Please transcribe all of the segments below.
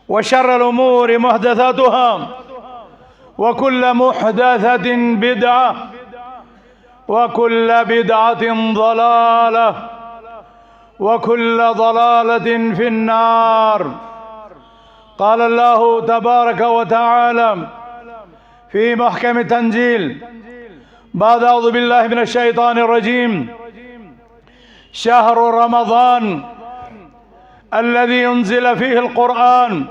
وشر الأمور محدثاتها وكل محدثة بدعة وكل بدعة ضلالة وكل ضلالة في النار. قال الله تبارك وتعالى في محكم تنزيل بعد أعوذ بالله من الشيطان الرجيم: شهر رمضان الذي أنزل فيه القرآن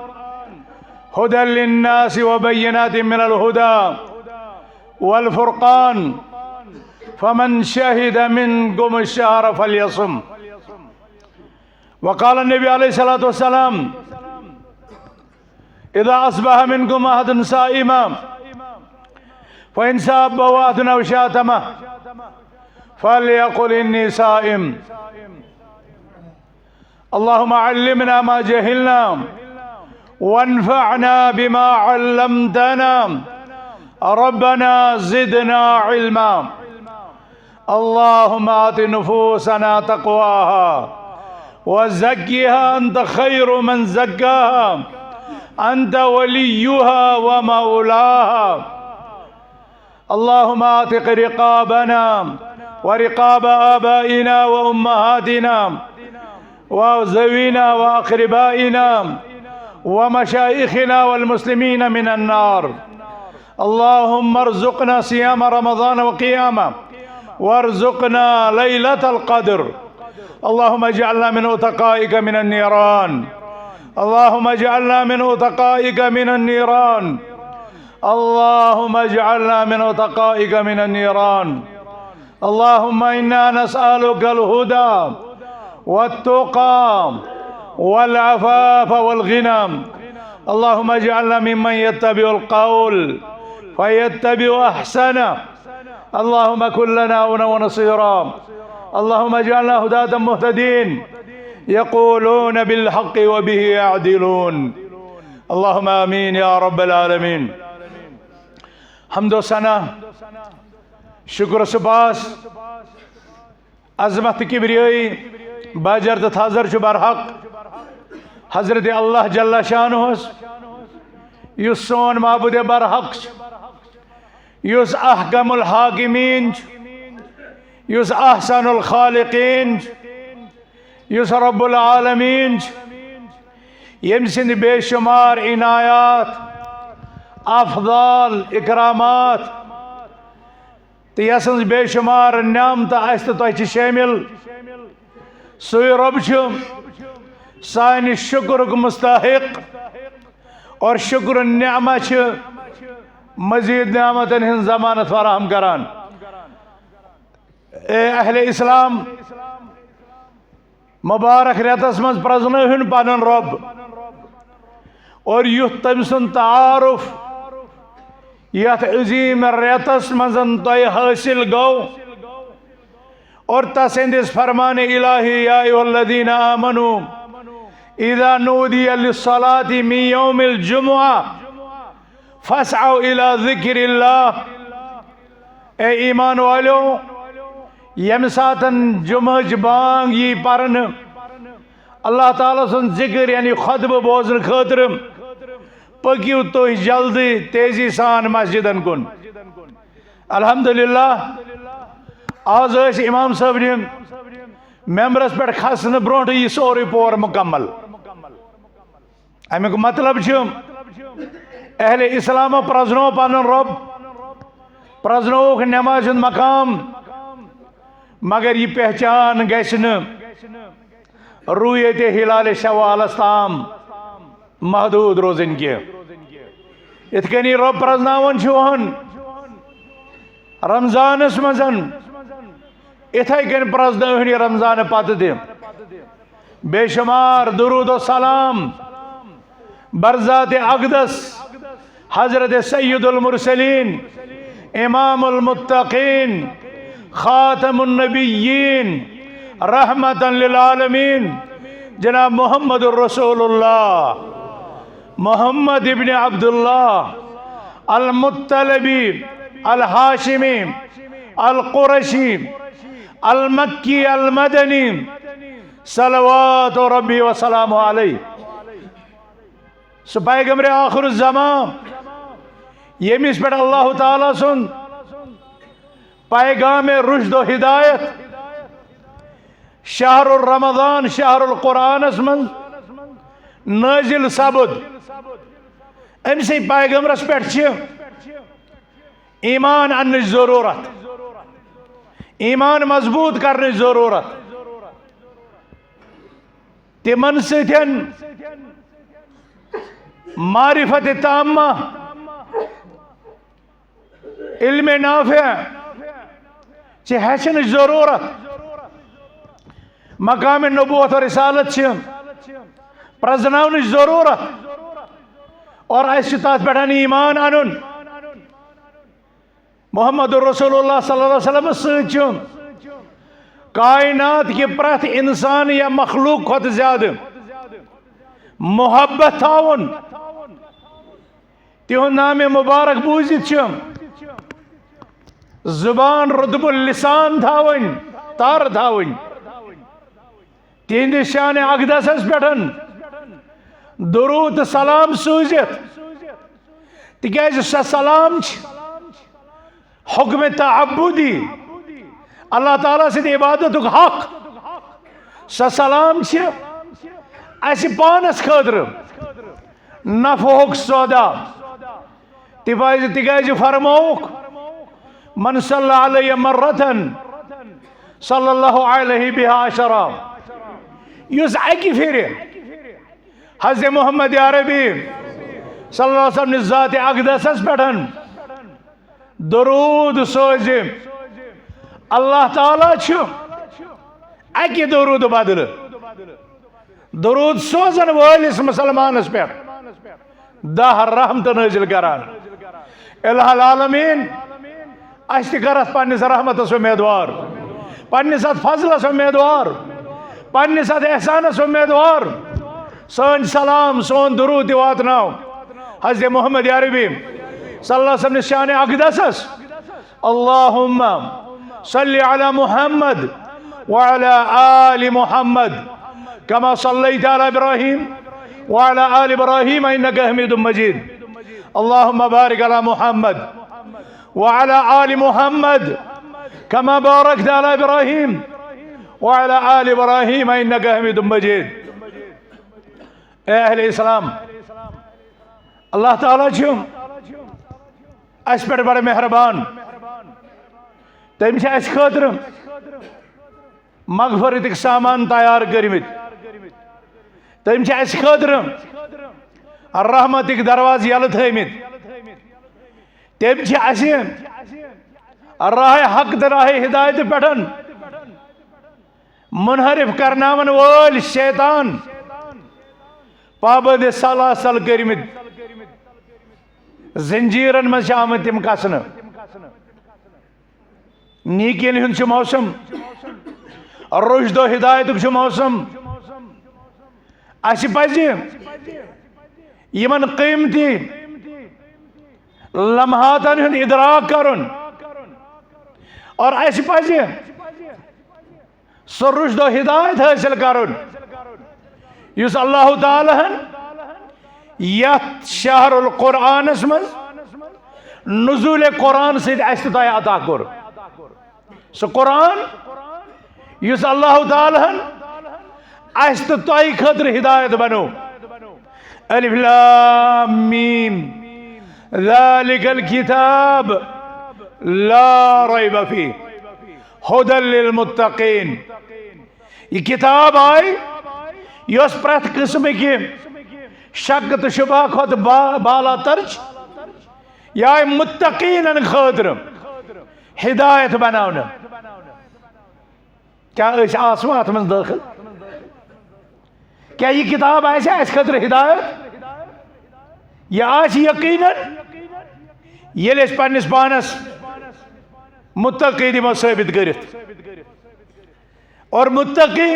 هدى للناس وبينات من الهدى والفرقان فمن شهد منكم الشهر فليصم. وقال النبي عليه الصلاة والسلام: إذا أصبح منكم أحد صائما فإن سابه أحد أو شاتمه فليقل إني صائم. اللهم علمنا ما جهلنا وانفعنا بما علمتنا ربنا زدنا علما. اللهم آت نفوسنا تقواها وزكها أنت خير من زكاها أنت وليها ومولاها. اللهم آتق رقابنا ورقاب آبائنا وأمهاتنا وزوينا وأقربائنا ومشايخنا والمسلمين من النار. اللهم ارزقنا صيام رمضان وقيامه وارزقنا ليلة القدر. اللهم اجعلنا من أتقائك من النيران. اللهم اجعلنا من أتقائك من النيران. اللهم اجعلنا من أتقائك من النيران. اللهم إنا نسألك الهدى والتقى والعفاف والغنى. اللهم اجعلنا ممن يتبع القول فيتبع أحسنه. اللهم كن لنا عونا ونصيرا. اللهم اجعلنا هداة مهتدين يقولون بالحق وبه يعدلون. اللهم آمين يا رب العالمين. حمد و ثنا شکر سپاس عظمت کبریائی باجر تو تھازر چھ برحق حضرت اللہ جل شانہس یس سون معبود برحق یس احکم الحاکمین یس احسن الخالقین یس رب العالمین یم سند بے شمار عنایات افضال اکرامات تو یسن بے شمار نعمت آست تہ شامل سوی رب سانہ شکر مستحق اور شکر نعمت مزید نعمتن ہن ضمانت فراہم کران. اے اہل اسلام مبارک ریتس من پرزنہن پنن رب اور یُتھ تم سن تعارف یت عظیم ریتس من تہ حاصل گو اور تسندس فرمان الہی یا ایھا الذین آمنوا اذا نودی للصلاة من یوم الجمعہ فاسعوا الى ذکر اللہ. اے ایمان والو یم ساتن جمعہ بانگ یہ پرن اللہ تعالیٰ سن ذکر یعنی خطبہ بوزن خاطر پکیو تو جلدی تیزی سان مسجدن کن. الحمدللہ آز اس امام صاحب نے ممبرس پر کھسن برونٹ یہ سوری پور مکمل. امیک مطلب اہل اسلام پرزنو پنن رب پرزنوک نماز مقام مگر یہ پہچان گھن رویت ہلال شوالس تام محدود روزن کی. ات کنی رب پرزناون چھوہن رمضانس مزن اتھائی کن پرزناونی رمضان پتہ دے بے شمار درود و سلام برذات اقدس حضرت سید المرسلین امام المتقین خاتم النبیین رحمتا للعالمین جناب محمد الرسول اللہ محمد ابن عبداللہ المطلبی الحاشمی القرشی المکی المدنی صلوات ربی وسلام علیہ. सो पैगम्बर आखिर ज़मान यमिस पे अल्लाह ताला सुन पैगाम रुश्द व हिदायत शहरुल रमज़ान शहरुल कुरानस मन नाजिल सबुद अमसे पैगम्बरस पे ईमान अन्न जरूरत ईमान मजबूत करने जरूरत तिमन सथन मारिफत ताम्मा इल्म नाफिया हेचन जरूरत मकाम नबूवत और रिसालत प्रजनावन जरूरत और तथ पे ईमान अन मोहम्मद रसूलुल्लाह सल्लल्लाहु अलैहि वसल्लम कायनात के प्रत इंसान या मखलूक खुद ज्यादा मोहब्बत थावन तिहुंद नाम मुबारक बूजित जुबान रुतबुल लिसान थावन तार थावन तिहंद शान अकदस पे दुरूद सलाम सूजित तिकाज स सलाम हुक्म तअब्बुदी अल्लाह ताला से इबादत हक स सलाम पानस खतर नफोक सौदा तिकाज फरमोक मन सल्ला अलैहि मर्रतन सल्लल्लाहु अलैहि बिहा अशरा युस अकि फिर हज़रत मोहम्मद अरबी सल्लल्लाहु अलैहि वसल्लम ज़ात अक़दसस पे दरूद सोज अल्लाह ताला अकि दरूद बदल दरूद सोजन वलिस मुसलमानस पे 10 रहमत नाजिल करान इलाहुल आलमीन अस करत पन्निस रहमतस उम्मीदवार पन्निस फजलस उम्मीदवार पन्निस एहसानस उम्मीदवार सन सलाम सोन दरूद वातनाव हज़रत मोहम्मद अरबी सल्लल्लाहु अलैहि वसल्लम शान अक़दसस अल्लाहुम्मा सल्लि अला मुहम्मद व अला आलि मुहम्मद कमा सल्लैता अला इब्राहीम व अला आलि इब्राहीम इन्नका हमीदुम मजीद अल्लाहुम्मा बारिक अला मुहम्मद व अला आलि मुहम्मद कमा बारकता अला इब्राहीम व अला आलि इब्राहीम इन्नका हमीदुम मजीद। अहले इस्लाम अल्लाह ताला अस पे बड़े मेहरबान तम खतर मगफरत सामान तैयार करमित तम खतर रहमत दरवाज यल थमित तम राह हक तो राह हिदायत पे मुनहरिफ करनावन वोल शैतान पाबंद सलासल करमित जंजीरन मज आमत तम कसन नीकिन हुंद मौसम रुश्द हिदायत मौसम अस पज यमन कीमती लम्हातन हुंद इदराक करन और अस पज सो रुश्द हिदायत हासिल करन युस अल्लाह ताला यथ शहरुल कुरानस मज नुज़ूल कुरान से अता कोर सो कुरान युस अल्लाह ताला तो तय खतर हिदायत बनो अलिफ लाम मीम ज़ालिकल किताब ला रैब फीह हुदल लिल मुत्तकीन। ये किताब आई यस प्रत किस्म की शक तो शुबा खुद बाला तरज या मुत्तकीन खतर हिदायत बनाना क्या आसमा अत मज दाखिल क्या ये किताब आस खतर हिदायत यह यकीनन ये पन्निस पानस मुत्तकी दिमो साबित करित और मुत्तकी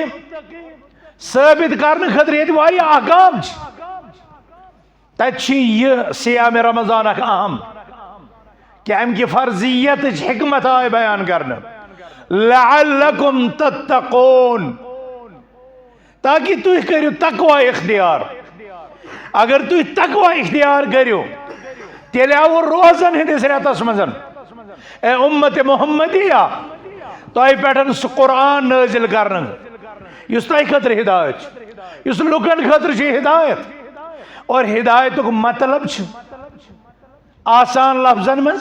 साबित करने खतर ये वारिया अहकाम तत यह सियाम रमजान अहम कि अम की फर्जियत हिकमत आय बयान करने लअल्लकुम तत्तकून ताकि तुह करियो तकवा इख्तियार अगर तुम तकवा इख्तियार करो तेल आव रोजन हंदिस रेतस मज ए उम्मत मोहम्मदिया तह पे सह कुरान नाजिल कर तह खतर हिदायत लुकन खतर हिदायत और हिदायत मतलब आसान लफ्जन मज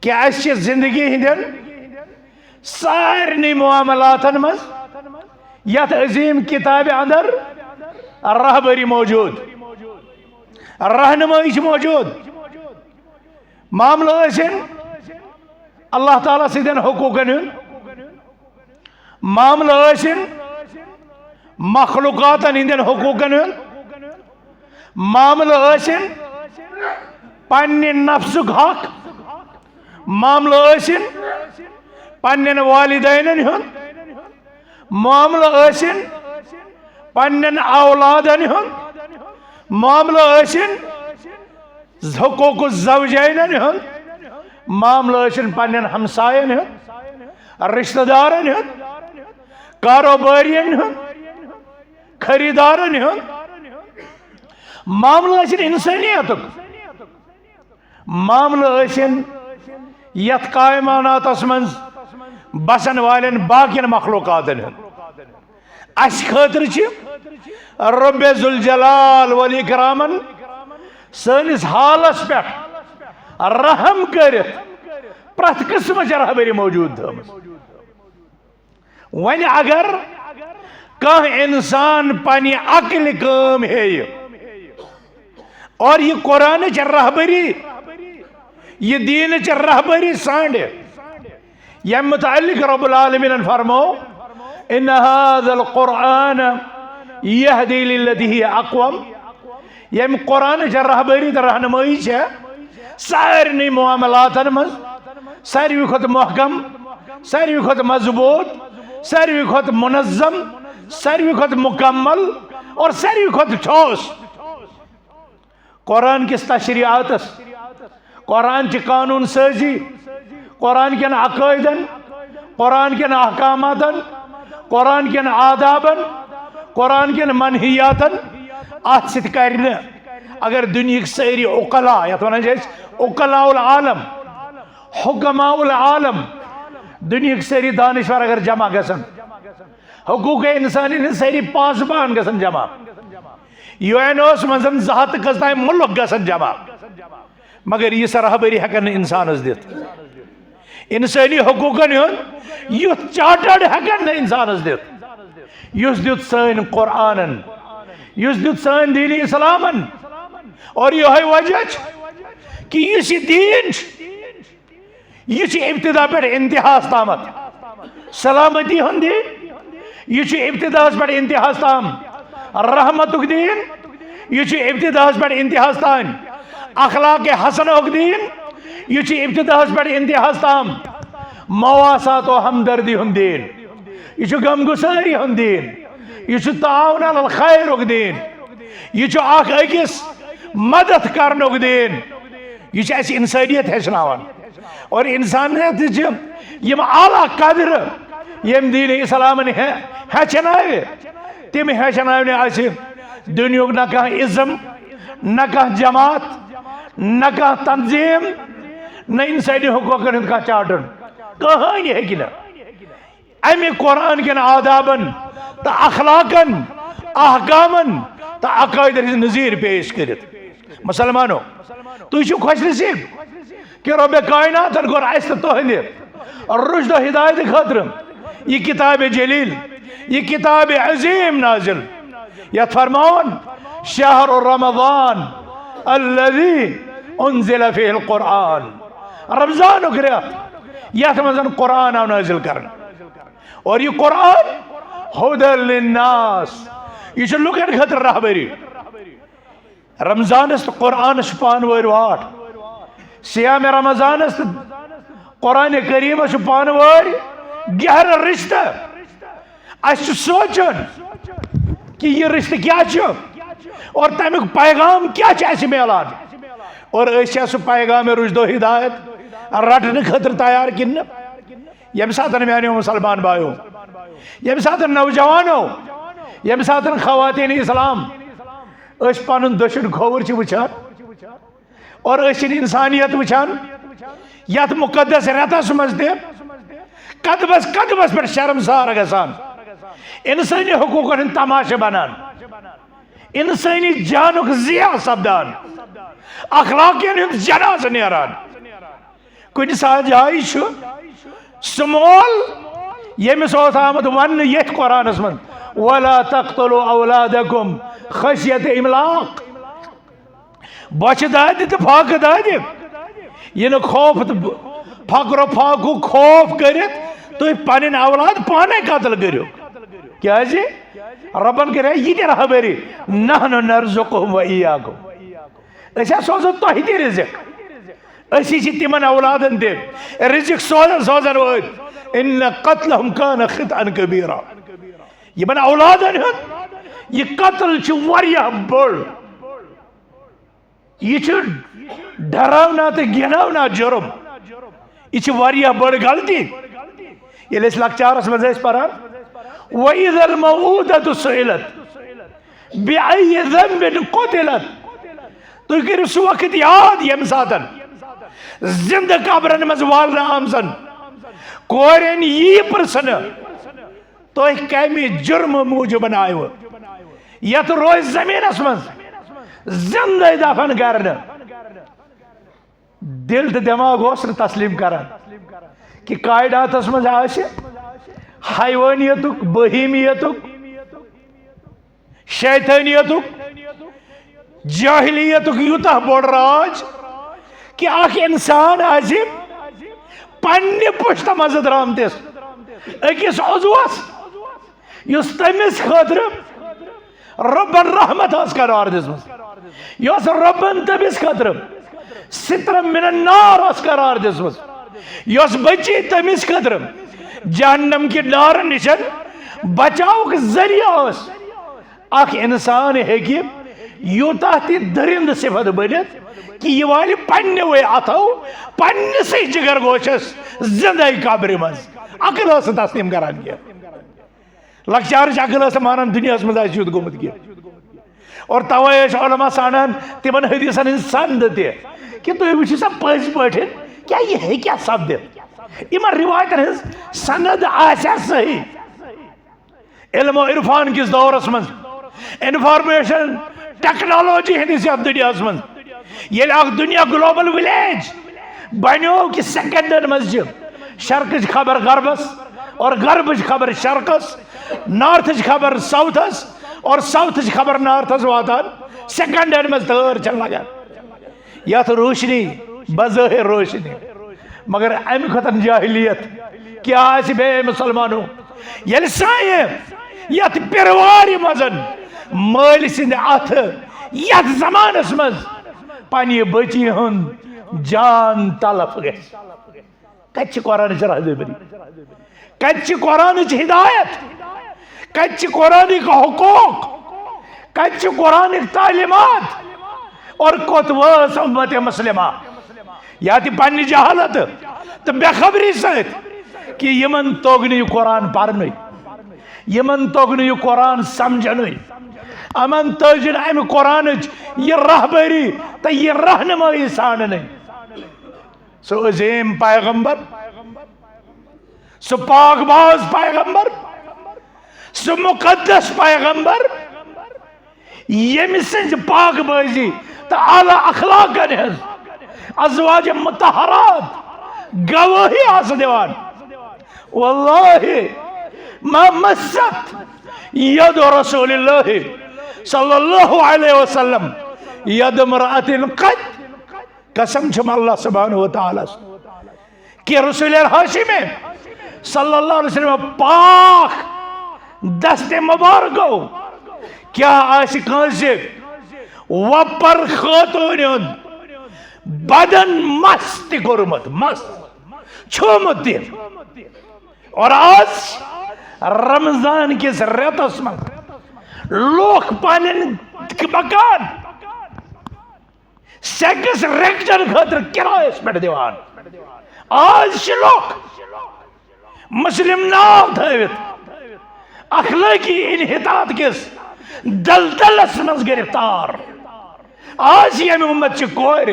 कि जिंदगी हंदन सारे मामलातन मज यथ अजीम किताब अंदर रहबरी मौजूद रहनुमाई मौजूद मामला अल्लाह ताला सदन हुकूकन मामला मखलूकातन हंदन हुकूकन मामला पन्ने नफ्सुक हक मामला पन्न वालिदैन मामला पन्न औलादन मामला हुकूक ज़ौजैन मामला पन्न हमसायन रिश्तेदारन कारोबारियन खरीदारन मामला इंसानियत मामला यथ कायमानातस मज बसन वालन बाकिन मखलूकातन अस खतर रब्बे जुल जलाल वल इकरामन सनिस हालस पे रहम कर प्रथ किस्म रहबरी मौजूद वन अगर कह इंसान पन अकल काम हे और ये कुरान रहबरी ये दीन रहबरी सांड यम मुतअल्लिक रब्बुल आलमीन फरमो इन हाज़ल कुरान यहदी लिल्लती हिय अक़वम यम कुरान रहबरी तो रहनुमाई सारे मामलातन मज सारे खुद महकम सारे खुद मजबूत सारे खुद मुनज़्ज़म सारे खुद मुकम्मल और सारे खुद ठोस कुरान किस तशरीआतस कुरान के कानून साजी कुरान के अकायदन कुरान के अहकामातन कुरान के आदाबन कुरान के मनहियातन अत सर अगर दुनिया सारी उकला यथ वन उकलाउल आलम हुकमाउल आलम दुनिया सारी दानिश्वर अगर जमा गसन हुकूक इंसानी सारी पासबान गसन जमा यूएनओस मजन 200 गज मुल्क गसन जमा मगर यह रहबरी हेकन इंसानस दित इंसानी हुकूकन युथ चार्टर्ड हेकन इंसानस दित युस दित सन कुरानन युस दित सन दीन इस्लामन और यह वजह कि युस दीन यह इब्तिदा पे इंतहास तामत सलामती हंद यह इब्तिदास पे इंतहास ताम रहमतुक दीन यह इब्तिदास पे इंतहास तान अखलाक हसनुक दीन यह इब्तिदास पे इंतहास ताम मवासात व हमदर्दी हंद दीन यह गमगुसारी हंद दीन यह ताउन अलल खैरुक दीन यह अकिस मदद करनुक दीन यह इंसानियत हेचनावन और इंसानियत यम आला कदर यम दीन इस्लामन हेचनावे तिम हेचनावे दुनिया न कह इज़्म न कह जमात न कह तंजीम न इंसानी हुकूकन हंद कह चार्टन कहानी है कि अमे कुरान के आदाबन तो अखलाकन अहकामन तो अकायदन नज़ीर पेश कर मुसलमानो तुम खुश नसीब कि रब कायनातन कोर अस तुहंद रुश्द हिदायत खतर यह किताब जलील यह किताब अजीम नाजिल यथ फरमान शहर रमज़ान अल्लज़ी उन्ज़िल फ़ीहिल कुरान रमज़ान रेत यथ मज़न कुरान आव नाजिल कर और यह कुरान हुदल लिन्नास यह लुकन खतर रहबरी रमज़ानस तो कुरान पान वर वाट सियाम रमज़ानस कुरान करीम पान वर गहर रिश्ता अस सोचन कि यह रिश्ता क्या और तमिक पैगाम क्या मिलान और सह पैगाम रुश्दो हिदायत रटने खतर तैयार किन यम सात मानो मुसलमान भाइयों यम सात नौजवानों यम सात खवातीन इस्लाम पन दशुन खोवर वुचान और इंसानियत वुचान यथ मुकदस रेतस मज कदमस कदमस पे शर्मसार गसान इंसानी हुकूकन तमाशे बनान इंसानी जानुक जिया सपदान अखलाकियन जनाज नेरान कुछ जाय स्मॉल यमिस आमद वन ये कुरानस मन वला तख्तुलु औलादकुम खशियत इमलाक बच दाद तो फाक दाद यह खौफ फकरो फाकू खौफ कर तुम पन औलाद पाने कतल करो क्या रबन कर यह रहबरी नहनु नरजुकुहुम व इय्याकुम सोजन तुह तह रिजिक असी तिमन औलादन दिक रिजिक सोजन सोजन इन कत्लहुम कान खितअन कबीरा यमन औलादन यह कत्ल वारिया बड़ यह डरावना तो गिनावना जुर्म यह वारिया बड़ गलती ये लकचारस मज पारान वइज़ल मऊदतु सुइलत बिअय्यि ज़ंबिन क़ुतिलत तुम करो सह वक्त याद यम सातन जिंद कब्रन मज वालना आमसन कोरन यी प्रसन तुम कमि जुर्म मूजूबन आयो यथ रोज जमीनस मज जिंद दफन करने दिल तो दिमाग तस्लीम करान कि कायदातस मज हैवानियतुक बहीमियतुक शैतानियतुक जाहिलियतुक यूता बोड़ राज कि अख इंसान आज पन्ने पुश्त मज द्रामतिस अकिस उज़वस युस तमिस खतर रब्बन रहमत करार दिसमस युस रब्बन तमिस खतर सित्रम मिनन नार करार दिसमस युस बची तमिस खतर जहन्नम की नार निशन बचाव जरिया अख इंसान हेकि यूता दरिंद सिफत बनित कि यह वाल पन्ने वे अथो पन्नस जिगर गोशस जिंद कब्र मज अकल तस्लीम करान कह लकचार अकल मानान दुनिया मज युत गोमुत कह और तवे उलमा सानान तिमन हदीसन हज संद कि तुम वो सा पज पे क्या यह है क्या सपदित इन रिवायतन हज सनद आसा सही इल्म इरफान किस दौरस मज इन्फॉर्मेशन टेक्नोलॉजी हंदिस दुनिया मज ये दुनिया ग्लोबल विलेज बनो कि सेकंडन मज शर्क खबर गरबस और गरब खबर शर्कस नॉर्थ खबर साउथस और साउथ खबर नॉर्थस वातान सेकंडन मज तर चल लगान यथ रोशनी बज़ाहिर रोशनी मगर अम खतन जाहिलियत क्या बे मुसलमानों ये साए यथ पिरवार मजन मल सिंद अथ यथ जमानस मज पन्ने बची हुंद जान तलफ कत कुरान रहबरी कत कुरान हिदायत कत कुरान हुकूक कत कुरान तालीमात और कोत वस उम्मत मुस्लिमा या पन्ने जहालत तो बेखबरी सत कि यमन तोग न कुरान पर्न यमन तोग न कुरान समझन अमन तजन अम कुरान यह रहबरी तो यह रहनुमाई सान सो अजीम पैगंबर सो पाकबाज पैगंबर सो मुकद्दस पैगंबर यम सज पाकबाजी तो आला अखलाकन हज अज़वाज मुतहरात गवाही आस दिवान वल्लाहि मा मस्सत यद रसूलिल्लाह सल्लल्लाहु अलैहि वसल्लम यद मरअतिन क़द कसम छम अल्लाह सुब्हानहु व तआला कि रसूल हाशिम सल्लल्लाहु अलैहि वसल्लम पाक दस्ते मुबारक क्या आस कांसे वपर खातून बदन मस्त कोरमत मस्त छोमत और आज रमजान किस रेतस मं लोग पान मकान सेकस रेक्चर खतर किरायस पे दिवान आज लोग मुस्लिम नाव थवित अखलाकी इनहितात किस दलदलस मज गिरफ्तार। आज यम उम्मत च कोर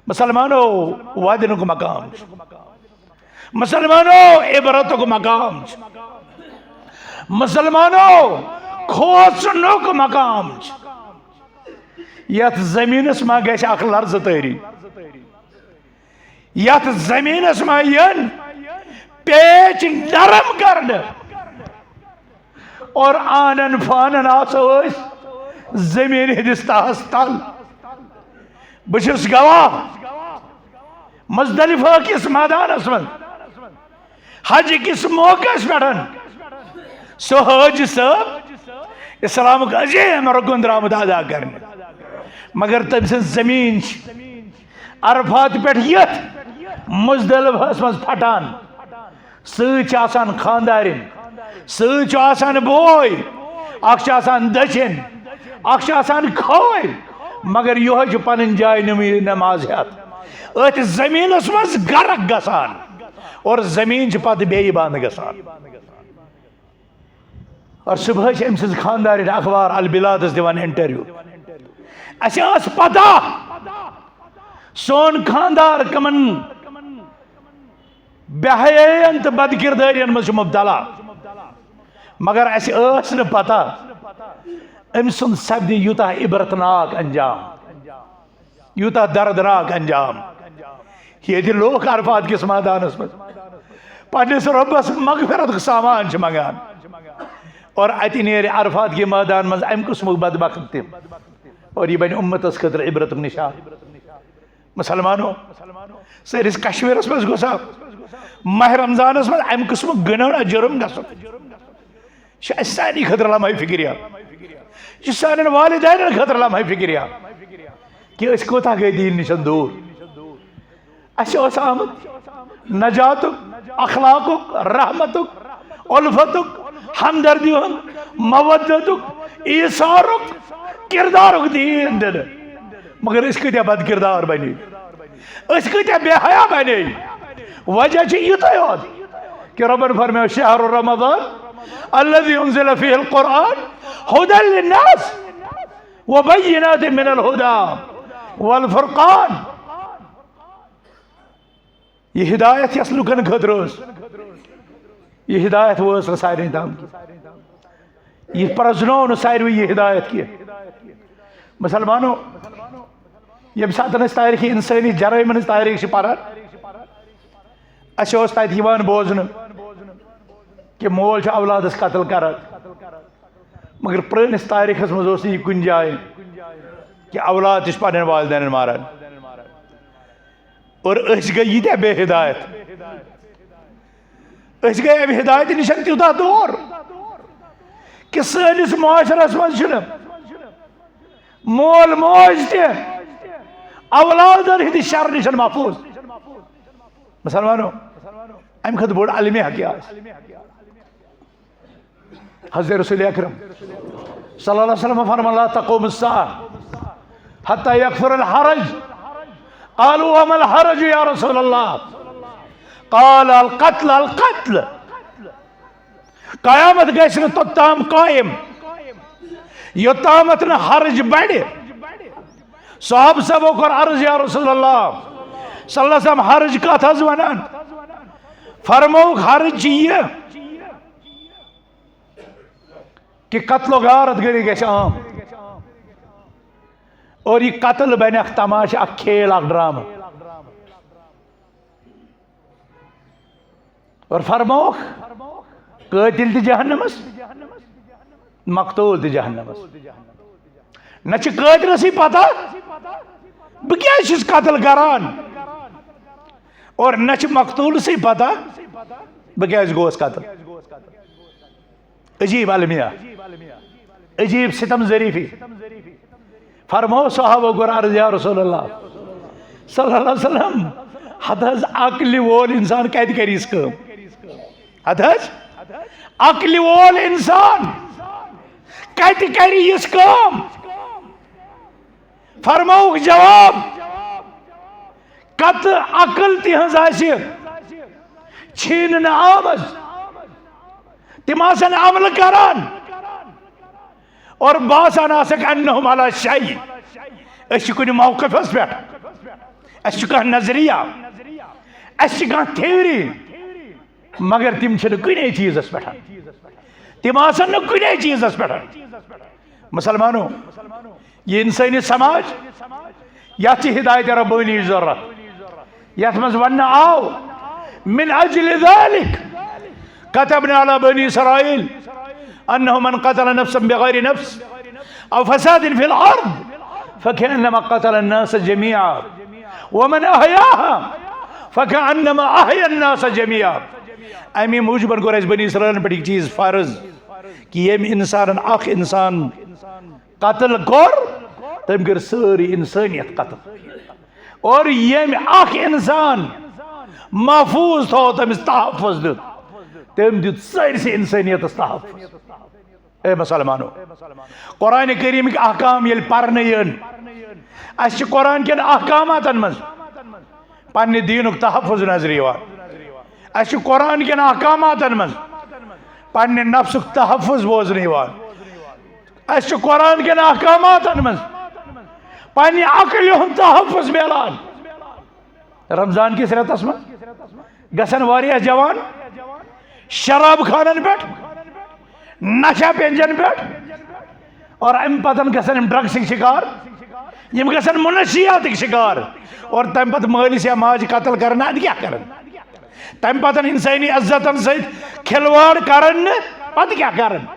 मुसलमानो वादिन को मकाम, मुसलमानो इबरत को मकाम, मुसलमानो खोसनो को मकाम। यथ जमीनस मा गश अख लर्ज तरी, यथ जमीनस मा यन पेच नरम करने और आनन फानन आसो जमीन हदिस तहस तल। बस गवाह मुज़दलिफ़ा किस मैदानस मं हज किस मौके पे सो हज सब इस्लाम अजीम रुकन द्रामत अदा करने, मगर तम जमीन अरफात पे मुज़दलिफ़ास मं फटान। सतान खानदारिन, सतान बोय, अखान दचिन, अखान खोल, मगर यह पन जाय नमाज हेत अत जमीनस मज गर्क गसान और जमीन पत बे बंद गसान। और सुबह अम सज खानदार अखबार अल बिलादस दिवान इंटरव्यू। अस पता सोन खानदार कमन बेहयान तो बदकिरदारियन मज मुबतला, मगर अस न पता अम सुन सपद यूता इबरतनाक अंजाम, यूता दर्दनाक अंजाम। ये लोग अरफात किस मैदानस मं पन्निस रब्बस मगफिरत सामान मंगान और अति नेर अरफात के मैदान मं अम किस्म बदबख्त तिम, और यह बन उम्मतस खतर इबरत निशान। मुसलमानो सरिस कश्मीरस मं गोसा माह रमजानस मं अम किस्म गना जुर्म गसन सानी खतर लम्हा फिक्रिया, सान वालिदैन खतर लम्हा फिक्रिया कि कोता गई दीन निश दूर। अस आमत नजातुक, अखलाकुक, रहमतुक, उल्फतुक, हमदर्दी, मवद्दतुक, ईसारुक, किरदारुक दीन दिन, मगर अस कत्या बद किरदार बने, अस कत्या बेहया बने। वजह युत योत कि रब्बन फरमाया शहर रमज़ान अल्लज़ी उन्ज़िला फ़ीहिल क़ुरआन हुदन लिन्नास व बय्यिनातिन मिनल हुदा वल फ़ुरक़ान। यह हिदायत यस लुकन खतर, यह हिदायत वस सारे तम, यह प्रजनो सारे यह हिदायत की। मुसलमानो यम सात तारीख इंसानी जराइम तारीख पारान अस तत बोजन कि मोल औलादस कत्ल कर, मगर पुरानिस तारीखस मज यह कुन जाए कि औलाद तस पन्न वालिदैन मारान। और गई यीत्या बे हिदायत, गई अम हिदायत निश त्यूता दूर कि सनिस माशरस मज मोल मोज औलादन हंद शर निश महफूज। मुसलमानो अम खत बोड़ अलमिया क्या हज़रत रसूल अकरम सल्लल्लाहु अलैहि वसल्लम फरमान ला तक़ूमु अस्साअ हत्ता यकफुरल हरज। क़ालू वमल हरज या रसूलल्लाह? क़ाल अल क़त्ल अल क़त्ल। क़यामत गइस न तोत्ताम कायम योत्तामत न हरज बड़े। साहब सबो कर अर्ज या रसूलल्लाह सल्लल्लाहु अलैहि वसल्लम हरज कत हज वनान? फरमौक हरज यह कि कत्लो गारत गरी गश आम और यह कत्ल बन अख तमाशा, अख खेल, अख ड्रामा। और फरमौक कातिल त जहन्नमस, मकतूल त जहन्नमस। न कातिलस पता बह क्या कत्ल करान और न मकतूलस पता बह क्या गोस कत्ल। अजीब अलमिया, अजीब सितम जरीफी। फरमाओ साहबो गुर अर्ज या रसूलल्लाह सल्लल्लाहु अलैहि वसल्लम हद अक्ल वोल इंसान कत कर इस काम? हद अक्ल वोल इंसान कत कर इस काम? फरमाओ जवाब कत अकल तिहज छीन आमज, तिम अमल करान और बासान अन्नहुम अला शै कुन मौक़िफ़स पे कह नजरिया कह थ्योरी मगर तिम कुने चीज़स पे तिम आसन कुने चीज़स पे। मुसलमानों ये इंसानी समाज यथ हिदायत रब्बानी ज़रूरत यथ मज़ वन आओ मिन अजल ज़ालिक कतबना अला बनी इसराईल अन्नहु मन क़तल नफ्सन बिग़ैरि नफ्स औ फ़सादिन फ़िल अर्ज़ फ़कअन्नमा क़तल अन्नास जमीआ वमन अहयाहा फ़कअन्नमा अहया अन्नास जमीआ। अमी मूजबन कोर बनी इसराईल पे चीज़ फ़र्ज कि यम इंसान अख इंसान कत्ल कोर तम कर सारी इंसानियत कत्ल और यम अख इंसान महफूज थो तमिस तहफ़्फ़ुज़ दित तम दित सारी इंसानियत तहफ़्फ़ुज़। ए मुसलमानो कुरान करीम के अहकाम ये पर्न यन अस कुरान के अहकामातन मज पन्ने दीनुक तहफ़्फ़ुज़ नजर यवान अस कुरान के अहकामातन मज पन्ने नफ्सुक तहफ़्फ़ुज़ बोजन यवान अस कुरान के अहकामातन मज पन्ने अक्ल हुंद तहफ़्फ़ुज़ मिलान। रमजान किस रेतस मज गसन वारिया जवान शराब खानन पे नशा पेंजन पे और अम पतन गसन ड्रग्स शिकार यम गसन मुनशियात शिकार और तम पत मालिस या माज कत्ल करना अद क्या करन तम पतन इंसानी इज्जतन सहित खिलवाड़ करन पत क्या करन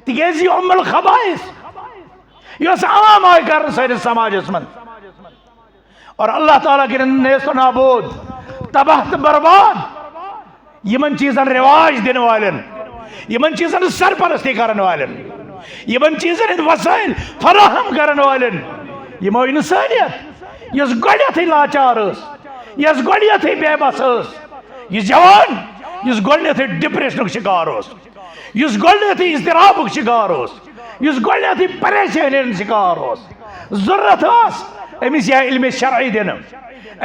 तिकेज उम्मुल खबाइस यस आम आय कर सारे समाजस मन और अल्लाह ताला के नेस्तो नाबूद तबाह बर्बाद यमन चीजन रिवाज दिन वालन यमन चीजन सरपरस्ती करन वालन यमन चीजन वसाइल फराहम करन वालन यमो इंसानियत यस गडयथै लाचार यस गडयथै बेबस यस जवान यस गडयथै डिप्रेशन शिकार यस गडयथै इज़्तिराब शिकार यस गडयथै परेशानी शिकार जरूरत अमिस यह इल्म शरई दिन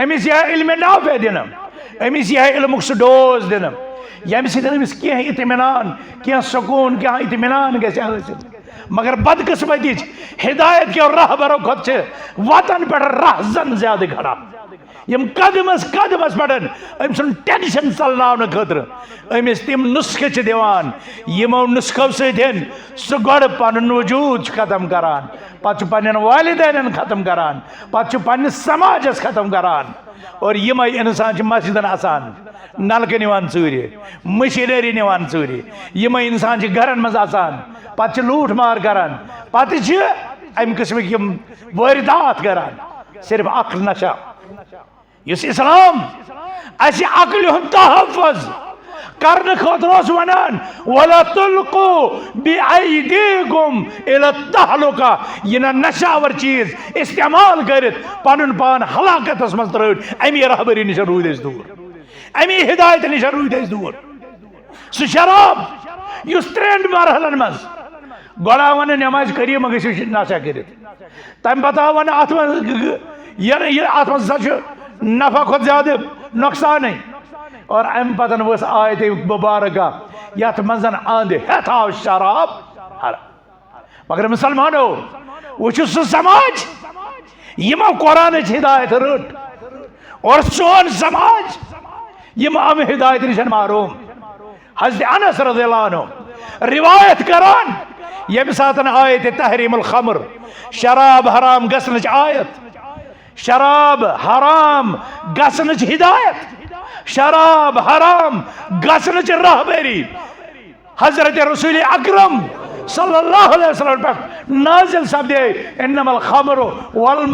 अमिस यह इल्म नाफे दिन अमिस यह इल्मुक सह डोज दिन यम समिस कह इत्मीनान कह सुकून कह इत्मीनान गि हासिल मगर बदकिस्मती हिदायत के रहबरों खुद वतन पे राह जन ज्यादा खड़ा यम कदमस कदमस पे अम सुन टेंशन चलना खतर अमिस तिम नुस्खे दिवान यमो नुस्खों सह सह गो पन वजूद खत्म करान पे पन्न वालिदैन खत्म करान पे पन्नस समाजस खत्म करान और यम इंसान मस्जिदन आसान नलक निवान चूर मशीनरी निवान चूर यम इंसान घरन मज आसान पे लूट मार करान पे अम किस्म यम वारदात करान सिर्फ अक्ल नशा इस इस्लाम अस अक्ल हुंद तहफ़्फ़ुज़ करने खुद वनान वला तुल्कू बिअयदीकुम इला तहलुका यह नशावर चीज इस्तेमाल कर पन पान हलाकतस मज त्रो अमी रहबरी नश रूद दूर अमी हिदायत नश रूद दूर सह शराब युस त्रेन मरहलन मज गोड़ा वन नमाज करियो मगर नशा कर तम पता वन अत मज नफा खुद ज्यादा नुकसान और अम पतन वस आयत मुबारक यथ मजन अंद हेथ आव शराब मगर मुसलमानों वो सह समाज यमो कुरान हिदायत रट और सोन समाज यम अम हिदायत नश मारूम। हज़रत अनस रज़ियल्लाहु अन्हु रिवायत करान यम सातन आयत तहरीमुल खमर शराब हराम गसन आयत शराब हराम गसन हिदायत शराब हराम गसन रहबरी हजरत रसूल अकरम सल्लल्लाहु अलैहि वसल्लम पर नाजिल सपदे इन्नमल खमरु वल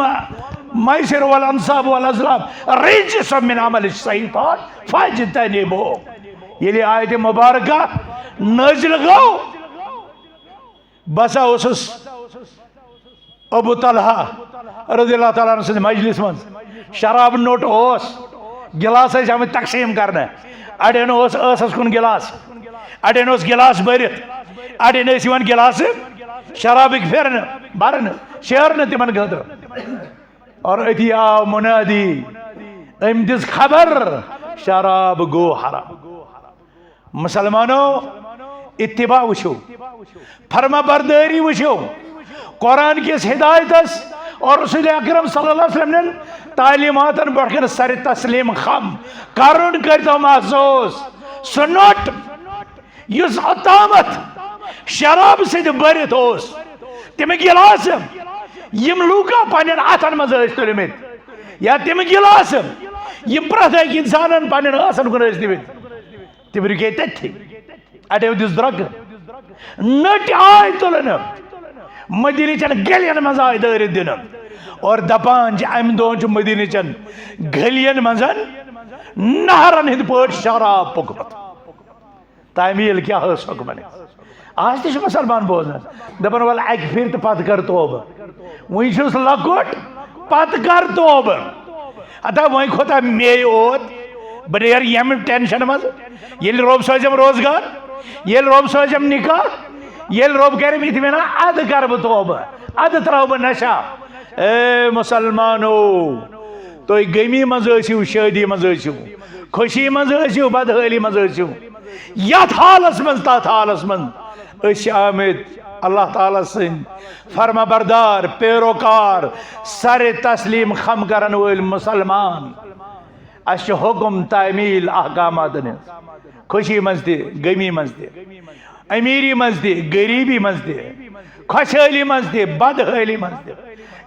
मैसिर वल अंसाब वल अज़लाम रिजसुम मिन अमल शैतान फज्तनिबू। ये आयत मुबारक नाजिल गो बसा उसस अबू तलहा रज़ियल्लाहु तआला अन्हु मजलिस मज शराब नोट ओस गिलास आम तकसीम करने अड़न कुन गिलास अड़न गिलास भरित अड़न गिलास शराबिक फेरन बरन शेरन तिमन खतर और अति आव मुनादी अम दिस खबर शराब गो हराम। मुसलमानों इत्तिबा वुचो, फरमा बरदारी वुचो, कुरान किस हिदायतस और रसूल अकरम सल्लल्लाहु अलैहि वसल्लम ने तालीमातन बढ़कर सर तस्लीम खम करुण करतो महसूस सुनट युस अतामत शराब से भरित ओस तम गिलास यम लूका पन्न अथन मज तुलमित या तम गिलास यम प्रथ इंसान पन्न आसन कुन दिमित तम रुके तथि अड़ो दिस द्रग नट आय तुलन मदीने चन गलियन मज आय दारित दिन और दपान अम दो मदीने चन गलियन मजन नहरन हिंद पट शराब पुकमत तामील क्या हुक्म आज तक मुसलमान बोजन दपान वाल अक फिर तो पत कर तोब वही लकुट पत कर तोब अतः वही खोता मे ओत बह यम टेंशन मज ये रोब सोजम रोजगार ये रोब सोजम निकाह ये रोब कर इतमिना अद कर बह तोब अद त्रो बह नशा ए मुसलमानो तो गमी मज शादी मज खुशी मज बदहाली मज यथ हालस मज तथ हालस मज आमिद अल्लाह ताला सिंद फरमा बरदार पैरोकार सर तस्लीम खम करन वल मुसलमान अश हुक्म तामील अहकामात खुशी मज गमी मज अमीरी मज गरीबी मज खुशहाली मज बदहाली मज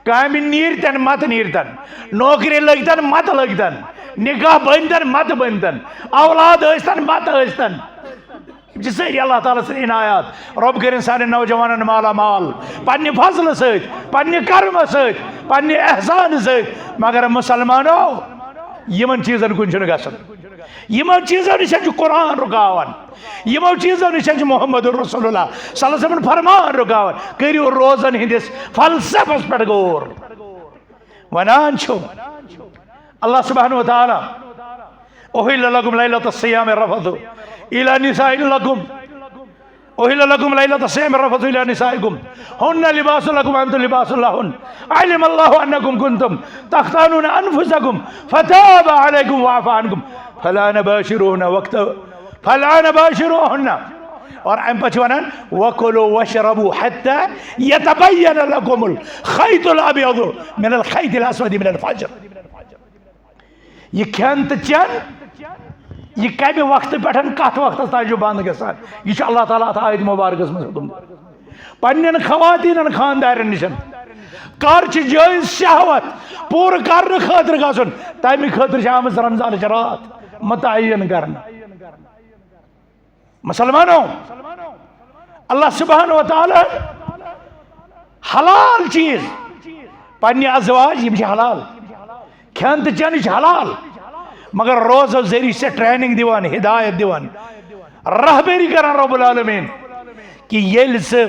काम नीरतन मत नीरतन नौकरी लगतन मत लगतन निकाह बनतन मत बनतन औलाद हस्तन मत हस्तन सारी अल्लाह ताला से इनायात रब कर सारे नौजवान माला माल पन्ने फजल सत पन्ने कर्म सत पन्ने एहसान सत मगर मुसलमानो यमन चीजन कुन गसन यमो चीजों निश कुरान रुकावन यमो चीजों निश मोहम्मद रसूलुल्लाह सल्लल्लाहु अलैहि वसल्लम फरमान रुकावन करियो रोजन हिंदिस फलसफस पे गौर वनान छो अल्लाह सुब्हानहु व तआला उहिल्ल लकुम लैलतस सियाम रफथु इला निसाइकुम उहिल्ल लकुम लैलतस सियाम रफथु इला निसाइकुम हुन्ना लिबासुल लकुम अंतुम लिबासुल लहुन अलिम अल्लाहु अन्नकुम कुंतुम तख्तानून अनफुसकुम फताब अलैकुम वअफा अन्कुम फला नबाशिरुहुन वक्त फला नबाशिरुहुन और अम पछ वनान वकुलु वशरबु हत्ता यतबय्यन लकुमुल खैतुल अब्यदु मिनल खैतिल अस्वदि मिनल फज्र ये खेन तो चन ये कम वक्त पे कत वक्त ताज बंद गसान यह अल्लाह ताला आयत मुबारकस मज पन्न खवातीन खानदारन निश कर जायज शहवत पूर कर खतर गन तमें खतर आम रमजान रात मुतयन कर मुसलमानों अल्लाह सुब्हानहु व तआला हलाल चीज पन्ने अज़वाज यम हलाल खेन तो चन हलाल मगर रोज़ो जरिए से ट्रेनिंग दिवान हिदायत दिवान रहबरी कर रब्बुल आलमीन कि ये से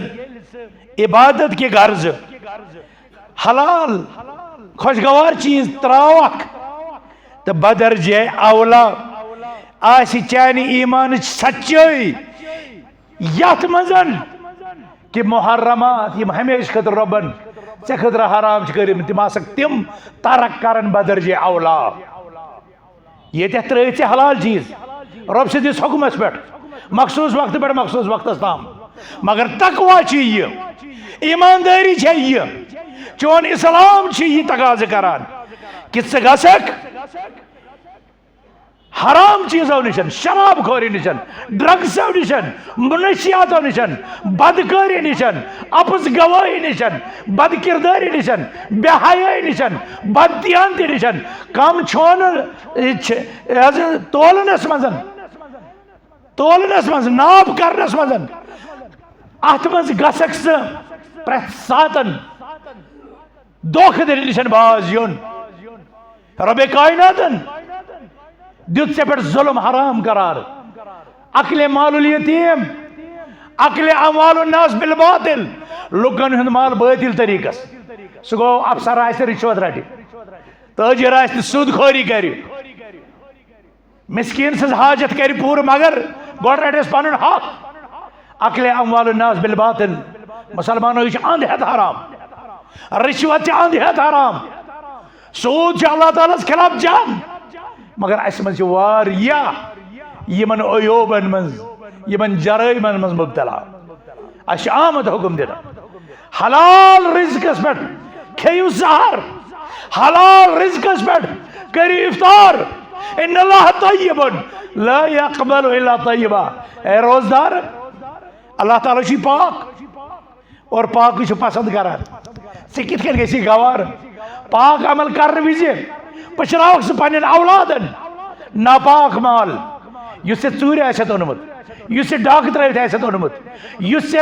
इबादत के गर्ज हलाल खुशगवार चीज त्रावक तो बदरज औला आसि चानि ईमान सच्चाई यथ मजन कि मुहर्रमात यम हमेश खतर रबन से खतर हराम कर तिम तरक करन बदरज औला ये त्र हलाल चीज रब से दिस हुक्मस पे मखसूस वक्त पे मखसूस वक्त ताम मगर तकवा ये ईमानदारी ये चोन इस्लाम यह तकाज करान कि गसक हराम चीजों निशन शराब खोरी निशन ड्रग्सों निशन मुनशियातों निशन बदकारी निशन अपस गवाही निशन बद किरदारी निशन बेहयाई निशन बददियानती निशन कम छोन तोलनस मज नाप करनस मज अत मज गसक स प्रथ सातन धोखधड़ी निशन बाज योन रबे कायनातन दुत से पे जुल्म हराम करार अकले मालुल यतीम अकले अमवालुन नास बिल बातिल लुकन हुंद माल बातिल तरीकस सह गो अफसर आस रिश्वत रट तजर आस सूदखोरी कर मिस्कीन सज हाजत कर पूर मगर गोड रटस पन हक अकले अमवालुन नास बिल बातिल मुसलमानों यह अंध हेत हराम रिश्वत अंध हेत हराम सूद अल्लाह ताला खिलाफ जान मगर अस मज वारिया यमन अयोबन मज यमन जराइमन मज मुब्तला अश आमद हुकुम दिना हलाल रिज़्क़स पे खेयु सहर हलाल रिज़्क़स पे करी इफ्तार इन्नल्लाह तय्यबुन ला यक़बलु इल्ला तय्यबा। ए रोजदार अल्लाह ताला छी पाक और पाक छ पसंद करान से कित कन गसी गवार पाक अमल कर विजे पछरावक से पन्न औलादन नापाक माल युस चूर आसत ओनमुत युस डाक त्रवित आसत ओनमुत युस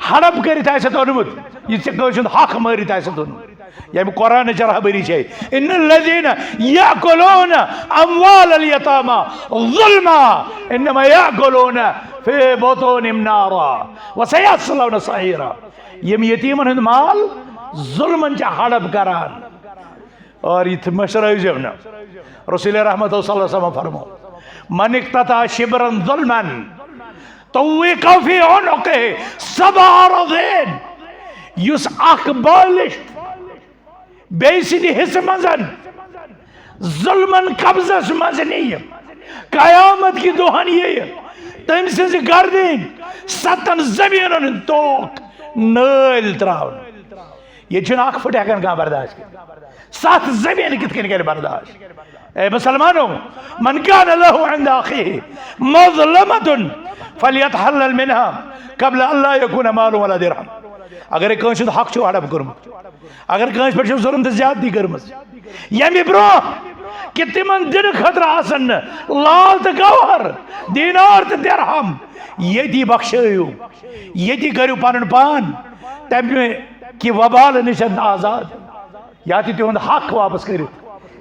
हड़प करित आसत ओनमुत युस कौशुंद हक मारित आसत ओनमुत यम कुरान रहबरी छे इन्नल्लज़ीना याकुलून अम्वालल यतामा ज़ुल्मा इन्नमा याकुलून फी बुतूनिहिम नारा व सयस्लौन सईरा। यम यतीमन हुंद माल जुल्मन च हड़प करान और इत मशरजम न रसूल रहमत सल्लल्लाहु अलैहि वसल्लम फरमो मन इक्तता शिबरन जुल्मन तव्विक फी उनुक़िही सबअ अरज़ीन युस अख बालिश्त बेसिद हिस्स मजन जुल्मन कब्जस मज नहीं कयामत की दुहन ये तम सज गर्दन सतन जमीन तोक नल त्रावन ये अख फुट हेकन कह बर्दाश्त सत जमीन कित कर बर्दाश्त। ए मुसलमानों मन कान लहु इंद अखीही मज़लमतुन फलयतहल्लल मिनहा क़ब्ल अल्ला यकून मालु वला दिरहम। अगर कंस हक हड़प कर्मुत अगर कंस पे जुल्म तो ज्यादती कर्म यमि ब्रो कि तिमन दिन खतर आसन लाल तो गौहर दीनार तो दिरहम ये बख्शयू ये करू पन पान तमे कि वबाल निश आजाद या तिहद हक वापस कर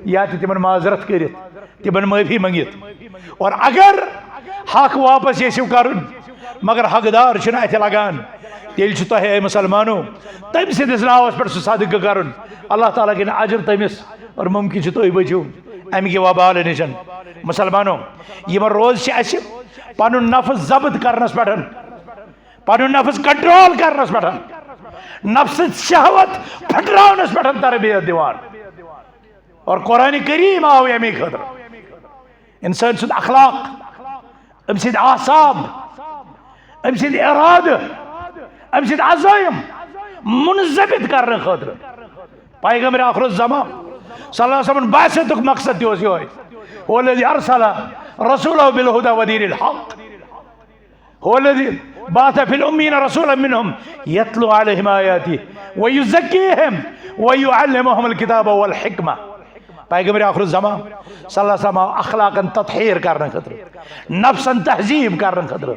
या तिमन माजरत कर तिमन माफी मंगित और अगर हक वापस यू कर मगर हकदार अत लगान तेल तुह मुसलमानो तम सदिस नावस पे सदक़ कर अल्लाह ताला के अजर तमिस और मुमकिन तुम बचो अमि वबाल निश। मुसलमानो यम रोज पन नफ्स जब्त करनस पे पन नफ्स कंट्रोल करनस पे नफ्स शहवत फटरावनस पे तरबियत दिवान और कुरान करीम आव अमे खतर इंसान सुद अखलाक अम सद आसाब अम सद इराद अम सद अज़ाइम मुनज़बित करने खतर पैगम्बर आखिरुज़्ज़मान सल्लल्लाहु अलैहि वसल्लम बासतुक मकसद यो वल्लज़ी अरसला रसूलहु बिल हुदा व दीनिल हक़ वल्लज़ी बाअथ फिल उम्मीयीन रसूलन मिनहुम यतलू अलैहिम आयातिही व युज़क्कीहिम व युअल्लिमुहुमुल किताब वल हिकमा। पैगम्बर आखिरुज़्ज़मान सल्लल्लाहु अलैहि वसल्लम अखलाकन तत्हीर करने खतर नफ्सन तहज़ीब करने खतर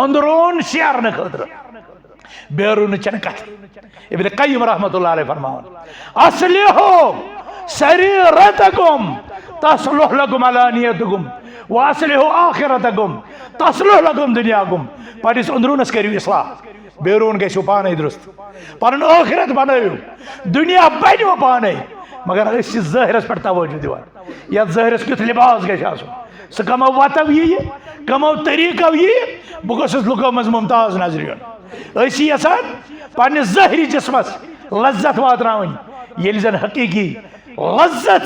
अंदरून शेरने खतर बेरून चन कथ इब्न क़य्यिम रहमतुल्लाह अलैहि फरमान अस्लिहु सरीरतकुम तस्लुह लकुम अलानियतकुम व अस्लिहु आखिरतकुम तस्लुह लकुम दुनियाकुम। पनिस अंदरूनस करियो इस्लाह बेरून गो पाने दुरुस्त पन आखिरत बनयु दुनिया बनो पाने मगर ज़ाहिरस पे तवज्जो दिवान या ज़ाहिरस कित लिबास गो सह कमो वतव ये कमो तरीको ये बह गोसस लुको मज मुमताज नजर युन यसान पन्ने ज़ाहिरी जिस्मस लज्जत वातरावन ये जन हकीकी लज्जत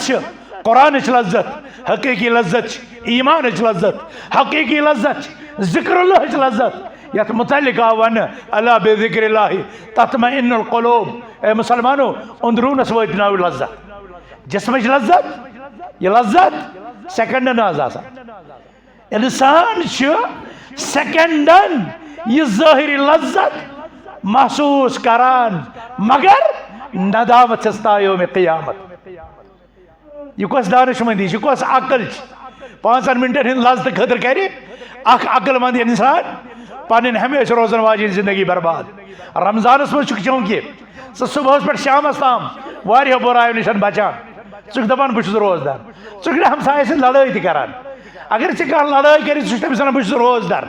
कुरान लज्जत हकीकी लज्जत ईमान लज्जत हकीकी लज्जत ज़िक्रुल्लाह लज्जत यत मुतल्लिक वन अला बिज़िक्रिल्लाहि तत्मइन्नुल क़ुलूब। ए मुसलमानो अंदरूनस वातनाव लज्जत जिस्मच लज्जत ये लज्जत सेकंडन इंसान सेकंडन यह ज़ाहिरी लज्जत महसूस करान मगर नदामत तायो में क़यामत यह कस दानिशमंदी यह कस अकल 5 मिनटन हिंद लज्जत खतर कर अकलमंद इंसान पन हमेशा रोजन वाजिन जिंदगी बर्बाद। रमजानस मज चूंकि सह सुबह पे शामस ताम वारियों बुरायों निश बचान दपान बहुत रोजदार चुक हमसाय सद लड़ाई तरान अगर कह लड़ाई कर तमिस बहुत रोजदार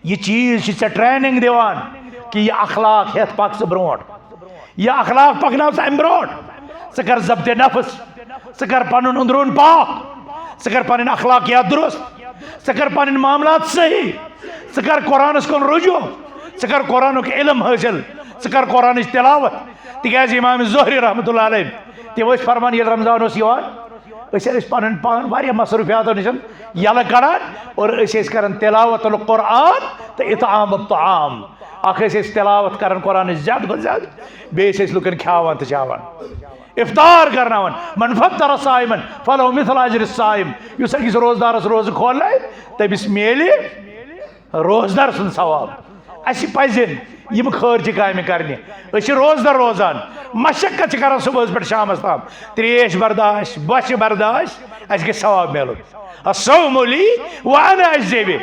यह चीज से ट्रेनिंग दिवान कि यह अखलाक हेत पक ब्रोट यह अखलाक पकना अम ब्रोट कर जब्त नफ्स कर पन अंदरून पाक कर पन अखलाकियात दुरुस्त कर पन मामलात सही कर कुरानस कुन रुजू कर कुरान इल्म हासिल कर कुरान तिलावत तिकाज इमाम ज़ुहरी रहमतुल्लाह अलैह तम फरमान ये रमजान पन पान वारिया मसरूफियात नश यल कड़ान और कर तिलावतुल कुरान तो इतआम ताम अख तिलावत कर कुरान ज्यादा ज्यादा बेस लुकन खावान तो चावान इफ्तार करनावन मन फत्तर साइमन फलो मिथल अजर साइम युस अकिस रोजदारस रोज खोल तमिस मेले रोजदार सुन सवाब अस पजन यम खर्च काम करने रोजदार रोजान मशक्कत कर सुबह पे शाम तम त्रेश बर्दाश्त बश बर्दाश्त अस ग सवाब मिल सौमली वन अजेबे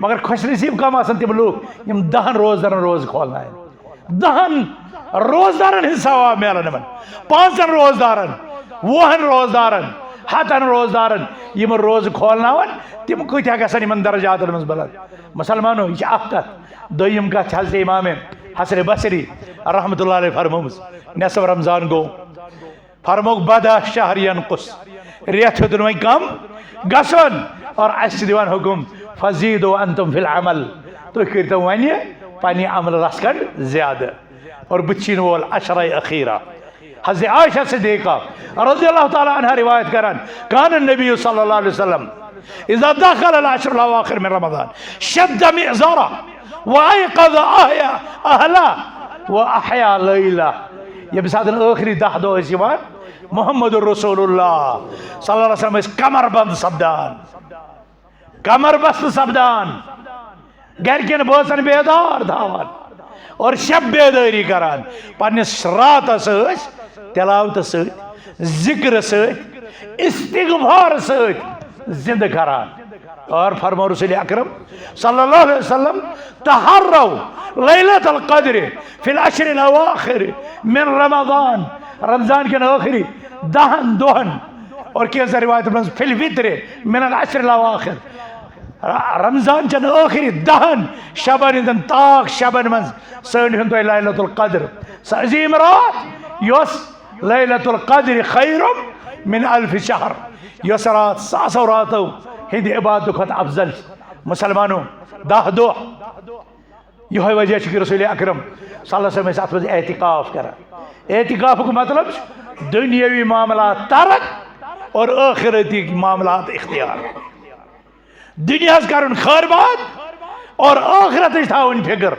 मगर खुश नसीब कम तम लूक यम 10 रोजदार रोज खोलना 10 रोजदारन हिंद सवाब मिलान 5 रोजदारन 10 रोजदारन 7 रोजदारन यम रोज खोलनावन तम कत्या गसन यमन दर्जातन मज बुलंद मुसलमानो यह कत दोयम कत हज़रत इमाम हसन बसरी रहमतुल्लाह अलैह फरमोस नेसफ रमजान गो फरमोक बदा शहर यनकुस रेत हेतुन वह कम गसन और अस दिवान हुकुम फजीदो अंतुम फिल अमल तुम करो वन पन्ने अमल रसकन ज्यादा और बचिन वोल अशरा अखीरा हज़रत आयशा सिद्दीक़ा रज़ियल्लाहु ताला अन्हा रिवायत करन कान नबी सल्लल्लाहु अलैहि वसल्लम इज़ा दखल अल अशर अल अवाखिर मिन रमज़ान शद्द मिज़रा व अयक़ज़ अहला व अहया लैला यम सातन आखिरी 10 दह मुहम्मदुर रसूलुल्लाह सल्लल्लाहु अलैहि वसल्लम कमर बंद सपदान कमर बस्त सपदान गरकन बोसन बेदार धावन और शब बेदारी करान पन्निस रातस तिलावत जिक्र इस्तिग़फ़ार जिंद करान और फरमा रसूल अकरम सल्लल्लाहु अलैहि वसल्लम तहर्रौ लैलतुल क़द्र फिल अशरिल अवाखिर मिन रमज़ान रमज़ान के आखिरी 10 दोहन और कैसा रिवायत में फिल वित्र मिन अल अशरिल अवाखिर रमज़ान चन आखिरी 10 शबन ताक शबन मन सन तो लैलतुल क़द्र अज़ीम रात यस लैलतुल क़द्र खैरुम मिन अल्फ शहर यस रात 100 रातों हिंद इबादत खत अफजल मुसलमानों 10 दो यह वजह कि रसूल अकरम सल्लल्लाहु अलैहि वसल्लम एहतिकाफ कर एहतिकाफ को मतलब दुनियावी मामला तरक और आखिरती मामला इख्तियार दुनिया कर खैरबात और आखिरत थावन फिक्र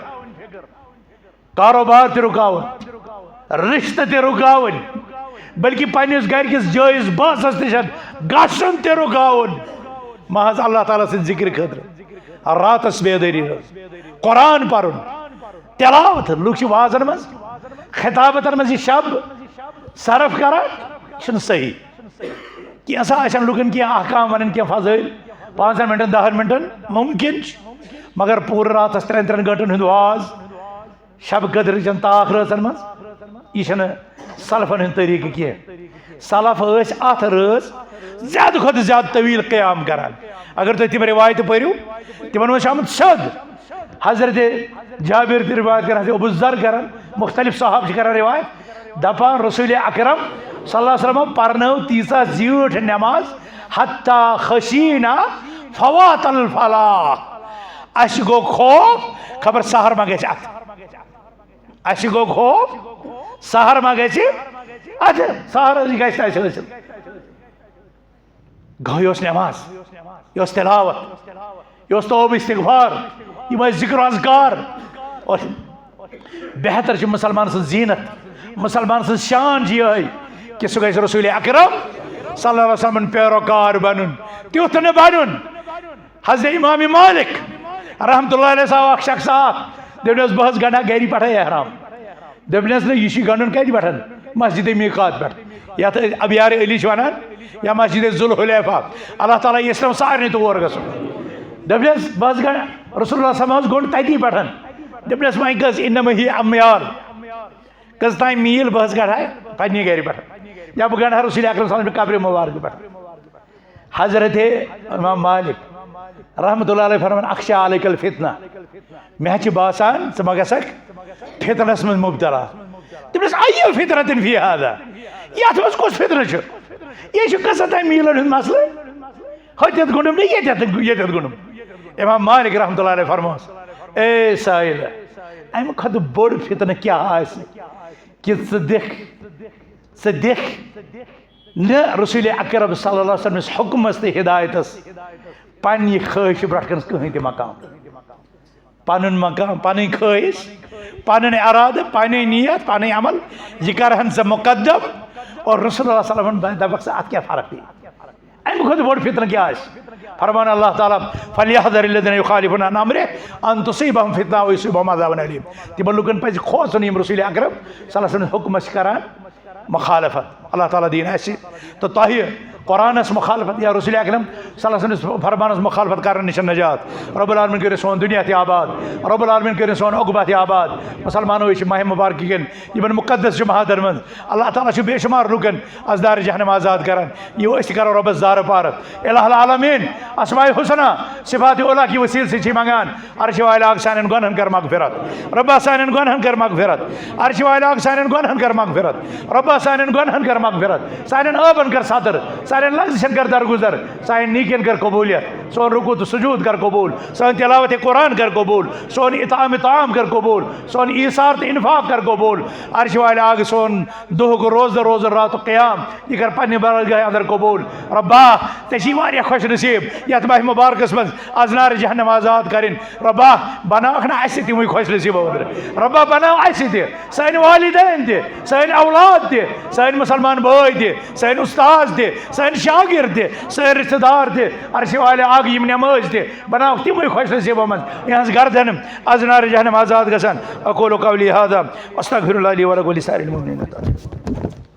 कारोबार ते रुकावन रिश्ते ते रुकावन बल्कि पन्निस गरकिस जायज बासस निश गसन ते रुकावन महज अल्लाह ताला से जिक्र खतर रातस बेदारी कुरान पढ़ुन तिलावत लुक वाजन मज खिताबतन मज शब सरफ कर सही कैसा लुकन क्या अहकाम वन क्या फजल 5 मिनटन 10 मिनटन मुमकिन मगर पूरे रात 3 घंटन हूं वाज शब कदर चन ताक रचन मज यह सलफन हूं तरीक कह सलफ अत रज ज्यादा खुद ज्यादा तवील क़याम करान अगर तुम तम रिवायत पढ़ो तिमन आमुत सद हजरत जाबिर रिवायत कर अबू ज़र कर मुख्तलिफ साहब कर रिवायत दपान रसूल अकरम सल्लल्लाहु अलैहि वसल्लम पर्नो तीसा जीठ नमाज हत्ता खशीना फवातल फलाह अस गो खौफ खबर सहर मा गछ अस गो खौफ सहर मा गछ अत सहर गछ गो नमाज यह तिलावत यह तौब इस्तिग़फ़ार यह जिक्र अज़कार और बेहतर मुसलमान सं जीनत मुसलमान सं शान यह कि सह गई रसूल अकरम सल्लल्लाहु अलैहि वसल्लम पैरोकार बनन तुथ न बनन हज़रत इमाम मालिक रहमतुल्लाह अलैह साहब शख्स दस बहस गंडा गरी पे एहराम दस यह गंडन कत पे मस्जिद मीकात पे ये अबियार अली वन या मस्जिद जुल हुलैफा अल्लाह ताला इसम सारे तौर गसन दस बस गंड रसूलुल्लाह सल्लल्लाहु अलैहि वसल्लम गोंड तती पे दस वह कस इन मही अम्याल कस ताम मील बस गढ़ा पन्ने गर पे या बह गढ़ा रसूल अकरम सल्लल्लाहु अलैहि वसल्लम कब्र मुबारक पे हजरत इमाम मालिक रहमतुल्लाह अलैहि फरमान अख्शा अलैकल फितना मे बासान मा गसक फितनस मज मुब्तला दस अय्यु फितरतिन फी हादा ये मज कुछ फितन यह कसा ताम मीलन हूं मसल हत गुंडम ये गुंडम इमाम मालिक रहमतुल्लाह अलैहि फरमोस ए साहिल अम खुद बोड़ फितन क्या कि न रसूल अकरम सल्लल्लाहु अलैहि वसल्लम हुक्मस ते हिदायतस पन्नी ख्वाहिश ब्रटकन कहीं मकाम पन मकाम पन ख्वाहिश पन इराद पन नीयत पन अमल यह करहन से मुकद्दम और रसूल दपक अत क्या फर्क थी अम खुद बोड़ फितन क्या फरमान अल्लाह ताला फलियहज़रिल्लज़ीना युखालिफूना अन अम्रिही अन तुसीबहुम फितना व युसीबहुम अज़ाबुन अलीम तिमन लुकन पज़ खोसन यम रसूल अकरम सल्लल्लाहु अलैहि वसल्लम हुक्म करान मुखालफत अल्लाह ताला दीन ऐसी तो ताहि कुरानस मुखालफत या रसूल अकरम सल्लल्लाहु अलैहि वसल्लम फरमानस मुखालफत करने निश नजात रब्बुल आलमीन करे सोन दुनिया ते आबाद रब्बुल आलमीन करे सोन उक़बा ते आबाद मुसलमानो ये माह मुबारक कन यमन मुक़द्दस जुमादर मन अल्लाह ताला बेशुमार लुकन अज़दार जहन्नम आज़ाद करान ये करो रब्बस दार पारत इलाहुल आलमीन अस्माए हुसना सिफात उला की वसील से मंगान अर्श वाला सानन गुनहन कर मगफिरत रब्बा सानन गुनहन कर मगफिरत अर्श वाला सानन गुनहन कर मगफिरत रब्बा सानन गुनहन कर मगफिरत सानन अबन कर सतर सानन लग्जशन कर दरगुजर सानन नीकन कर कबूलियत सोन रुकू तो सुजूद कर कबूल सोन तिलावत कुरान कर कबूल सोन इताम ताम कर कबूल सोन ईसार तो इन्फाक कर कबूल अर्श वाला आग सोन दुह को रोज रोज रात क़याम यह कर पन्ने बरगाह अंदर कबूल रब्बा तशी वारिया खुश नसीब यथ माह मुबारकस मज अजनार जहन्नम आज़ाद करिन रब्बा बनावख ना अस तिम खुश नसीब अंदर रब्बा बनाव अस सान वालिदैन ते सान औलाद ते सान मुसलमान भाई ते सान उस्ताद ते सान शागिर्द ते सान रिश्तेदार ते अर्श वाले आग यम नमाज ते बनाव तिम खुश नसीब मज यहज गर्दन अजनार जहन्नम आज़ाद गसन अक़ूलु क़ौली हाज़ा अस्तग़फिरुल्लाह ली व लकुम व लिसाइरिल मुमिनीन।